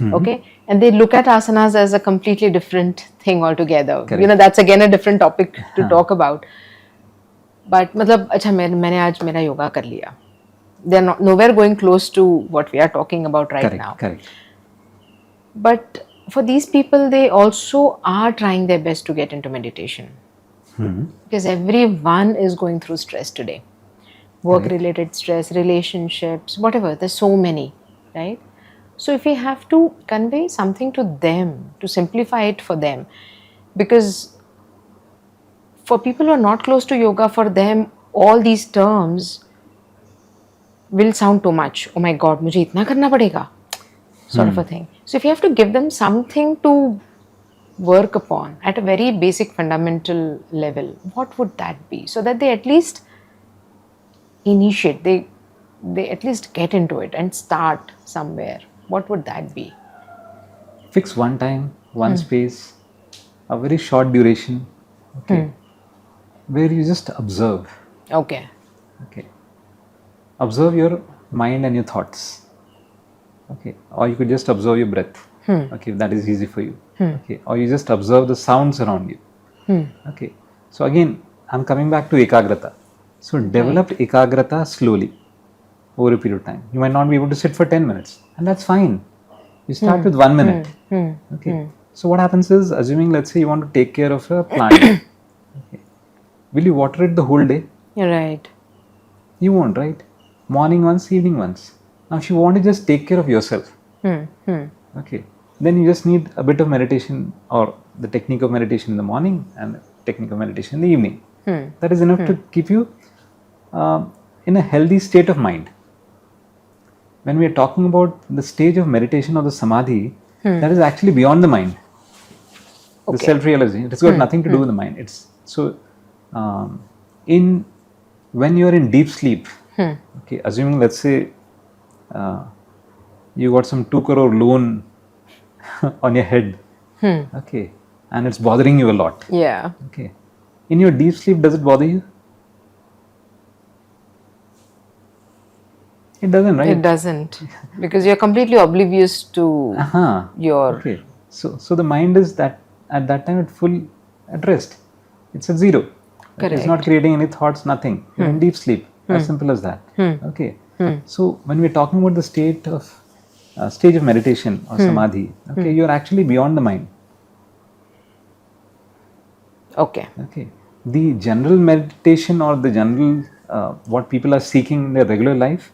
okay, and they look at asanas as a completely different thing altogether. Correct. That's again a different topic to talk about. But मतलब अच्छा मैंने आज मेरा योगा कर लिया. They're not nowhere going close to what we are talking about right now. Correct. But for these people, they also are trying their best to get into meditation. Because everyone is going through stress today. Work-related stress, relationships, whatever. There's so many, right? So if we have to convey something to them, to simplify it for them, because for people who are not close to yoga, for them, all these terms will sound too much. Oh my God, मुझे इतना करना पड़ेगा, sort of a thing. So if you have to give them something to work upon at a very basic fundamental level, what would that be? So that they at least initiate, they at least get into it and start somewhere. What would that be? Fix one time, one space, a very short duration, okay, where you just observe. Okay. Okay, observe your mind and your thoughts. Okay, or you could just observe your breath. Okay, if that is easy for you. Okay, or you just observe the sounds around you. Okay, so again, I'm coming back to ekagrata. So develop ekagrata slowly over a period of time. You might not be able to sit for 10 minutes, and that's fine. You start with 1 minute. Okay, so what happens is, assuming let's say you want to take care of a plant. Okay, will you water it the whole day? You're right. You won't, right? Morning once, evening once. Now, if you want to just take care of yourself, okay, then you just need a bit of meditation, or the technique of meditation in the morning and the technique of meditation in the evening. That is enough to keep you in a healthy state of mind. When we are talking about the stage of meditation or the samadhi, that is actually beyond the mind. The self-realization, it has got nothing to do with the mind. It's so when you are in deep sleep, okay, assuming let's say you got some 2 crore loan on your head, okay, and it's bothering you a lot. Yeah. Okay, in your deep sleep, does it bother you? It doesn't, right? It doesn't, because you're completely oblivious to your. Okay, so the mind is that at that time at rest. It's at zero. Correct. It's not creating any thoughts, nothing. You're in deep sleep. As simple as that. Okay. So when we're talking about the stage of meditation or samadhi, okay, you're actually beyond the mind. Okay. Okay. The general meditation or the general what people are seeking in their regular life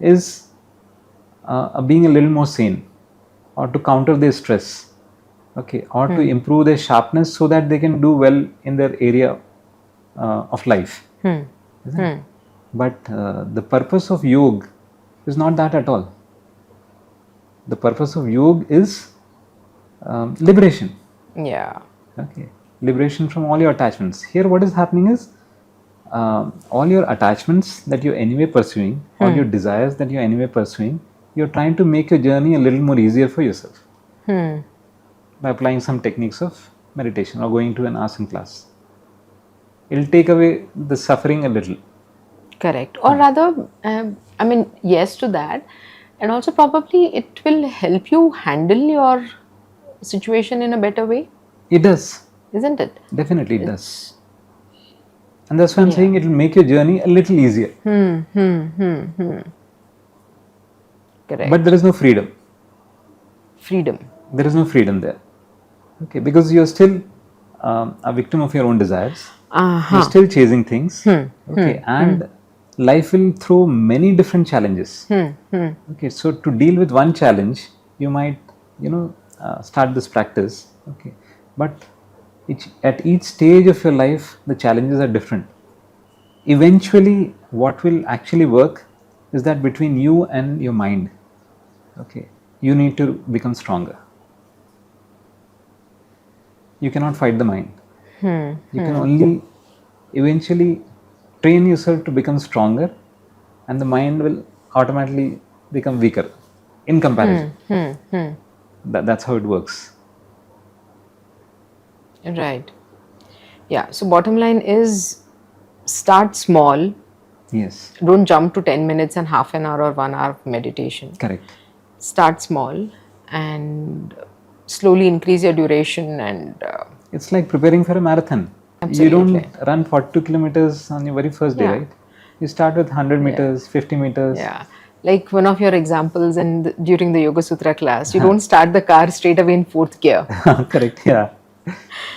is being a little more sane, or to counter their stress, okay, or to improve their sharpness so that they can do well in their area of life. Isn't it? But the purpose of yoga is not that at all. The purpose of yoga is liberation. Yeah. Okay, liberation from all your attachments. Here, what is happening is all your attachments that you're anyway pursuing, all your desires that you're anyway pursuing, you're trying to make your journey a little more easier for yourself by applying some techniques of meditation or going to an asana class. It'll take away the suffering a little. Correct. Or rather, I mean, yes to that. And also, probably it will help you handle your situation in a better way. It does. Isn't it? Definitely it does. And that's why I'm saying it will make your journey a little easier. Correct. But there is no freedom. Freedom. There is no freedom there. Okay, because you're still a victim of your own desires. You're still chasing things. Okay, and life will throw many different challenges. Okay, so to deal with one challenge, you might, start this practice. Okay, but at each stage of your life, the challenges are different. Eventually, what will actually work is that between you and your mind, okay, you need to become stronger. You cannot fight the mind. You can only eventually train yourself to become stronger, and the mind will automatically become weaker in comparison. That's how it works. Right. Yeah. So bottom line is, start small. Yes. Don't jump to 10 minutes and half an hour or 1 hour of meditation. Correct. Start small and slowly increase your duration, and it's like preparing for a marathon. Absolutely. You don't run 42 kilometers on your very first day, right? You start with 100 meters, 50 meters. Yeah. Like one of your examples during the Yoga Sutra class, you don't start the car straight away in 4th gear. Correct, yeah.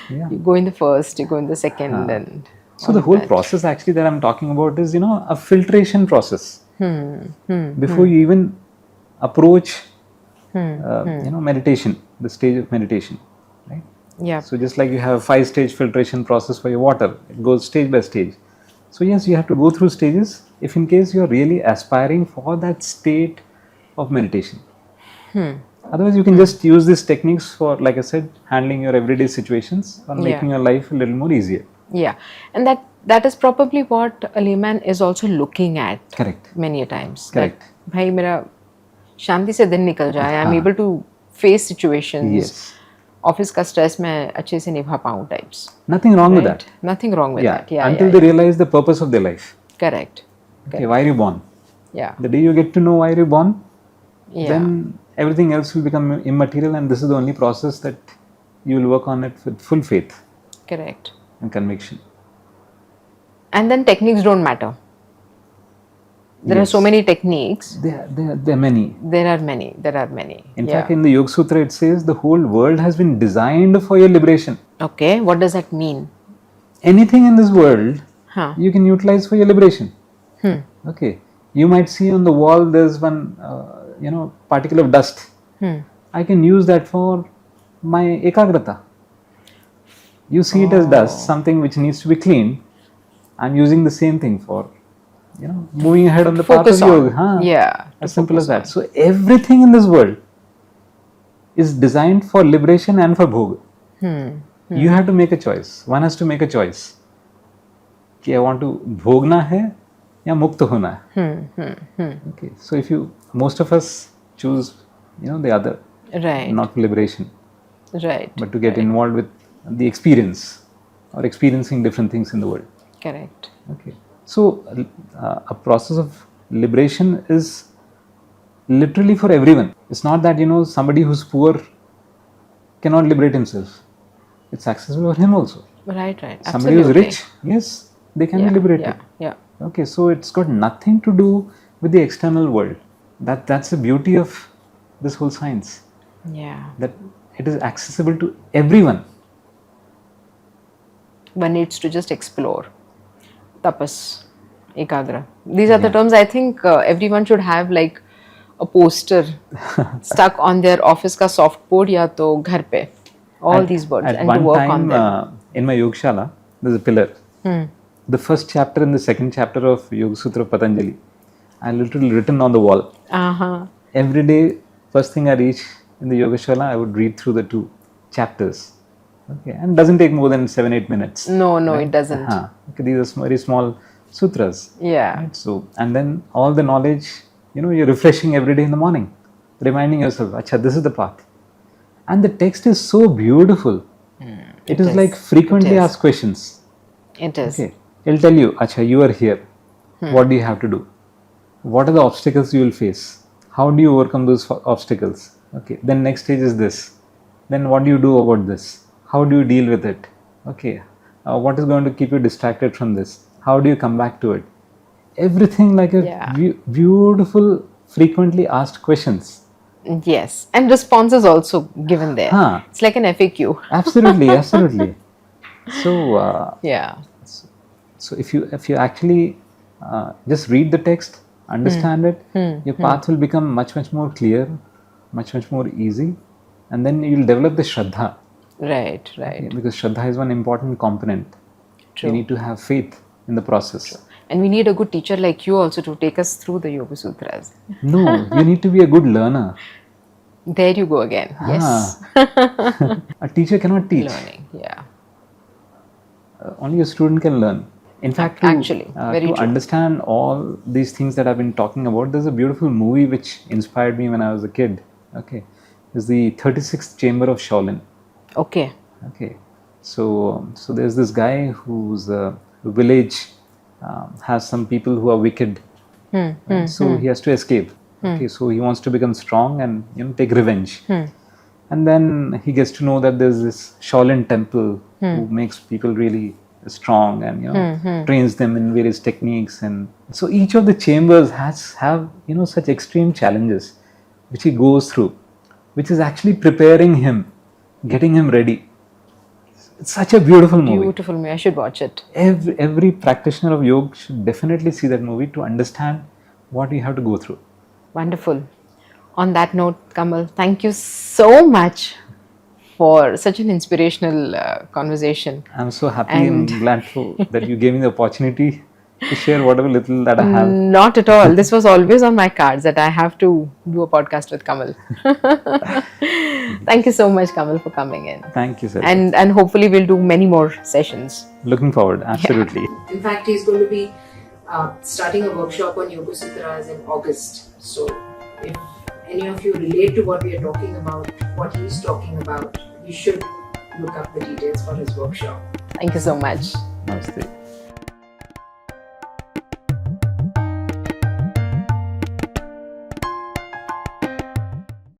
You go in the first, you go in the second, and so the whole process actually that I'm talking about is, a filtration process. Before you even approach, meditation, the stage of meditation, right? Yeah. So just like you have a 5-stage filtration process for your water, it goes stage by stage. So yes, you have to go through stages if in case you're really aspiring for that state of meditation. Otherwise, you can just use these techniques for, like I said, handling your everyday situations or making your life a little more easier. Yeah, and that is probably what a layman is also looking at. Correct. Many a times. Correct. That, भाई मेरा शांति से दिन निकल जाए. I'm able to face situations. Yes. Office का stress मैं अच्छे से निभा पाऊँ types. Nothing wrong with that. Nothing wrong with that. Yeah. Until they realize the purpose of their life. Correct. Okay, why are you born? Yeah. The day you get to know why you're born, Yeah. then everything else will become immaterial, and this is the only process that you will work on it with full faith Correct. and conviction. And then techniques don't matter. There are so many techniques. There are many. There are many. In fact, in the Yoga Sutra, it says the whole world has been designed for your liberation. Okay, what does that mean? Anything in this world Huh. you can utilize for your liberation. Okay, you might see on the wall there's one particle of dust. I can use that for my ekagrata. You see it as dust, something which needs to be cleaned. I'm using the same thing for moving ahead on the Focus path of on. yoga. Yeah, as simple as that. So everything in this world is designed for liberation and for bhoga. You have to make a choice. One has to make a choice. कि I want to भोगना है या मुक्त होना है. Okay, so if most of us choose the other, Right. not for liberation, Right. but to get involved with the experience or experiencing different things in the world. Correct. Okay, so a process of liberation is literally for everyone. It's not that somebody who's poor cannot liberate himself. It's accessible for him also. Right. Somebody who's rich, yes, they can be liberated. Yeah. Okay, so it's got nothing to do with the external world. That's the beauty of this whole science. Yeah. That it is accessible to everyone. One needs to just explore. Tapas, ekagra. These are the terms I think everyone should have like a poster stuck on their office ka soft board ya to ghar pe. All these words At and one to work time, on them. in my Yogashala, there's a pillar. The first chapter and the second chapter of Yoga Sutra of Patanjali, I literally written on the wall. Every day, first thing I reach in the Yogashala, I would read through the 2 chapters. Okay, and it doesn't take more than 7-8 minutes. No, it doesn't. Okay, these are very small sutras. Yeah. Right? So, and then all the knowledge, you're refreshing every day in the morning, reminding yourself, Acha, this is the path. And the text is so beautiful. It is like frequently asked questions. It is. Okay, it'll tell you, Acha, you are here. What do you have to do? What are the obstacles you will face? How do you overcome those obstacles? Okay, then next stage is this. Then what do you do about this? How do you deal with it? Okay, what is going to keep you distracted from this? How do you come back to it? Everything like a beautiful, frequently asked questions. Yes, and responses also given there. It's like an FAQ. Absolutely. So yeah. So if you actually just read the text, understand it, your path will become much more clear, much more easy, and then you will develop the shraddha. Right. Okay, because shraddha is one important component. True. You need to have faith in the process. True. And we need a good teacher like you also to take us through the Yoga Sutras. No, you need to be a good learner. There you go again. Yes. A teacher cannot teach. Learning, yeah. Only a student can learn. In fact, Actually, very to true. understand all these things that I've been talking about, there's a beautiful movie which inspired me when I was a kid. Okay, it's the 36th Chamber of Shaolin. Okay. So there's this guy whose village has some people who are wicked. So he has to escape. Okay, so he wants to become strong and take revenge. And then he gets to know that there's this Shaolin temple who makes people really strong and trains them in various techniques. And so each of the chambers have such extreme challenges which he goes through, which is actually preparing him, getting him ready. It's such a beautiful movie. Beautiful movie. I should watch it. Every practitioner of yoga should definitely see that movie to understand what you have to go through. Wonderful. On that note, Kamal, thank you so much for such an inspirational conversation. I'm so happy And- and glad that you gave me the opportunity to share whatever little that I have. Not at all. This was always on my cards that I have to do a podcast with Kamal. Thank you so much, Kamal, for coming in. Thank you, sir. And hopefully we'll do many more sessions. Looking forward, absolutely. In fact, he's going to be starting a workshop on Yoga Sutras in August. So, if any of you relate to what we are talking about, what he's talking about, you should look up the details for his workshop. Thank you so much. Namaste.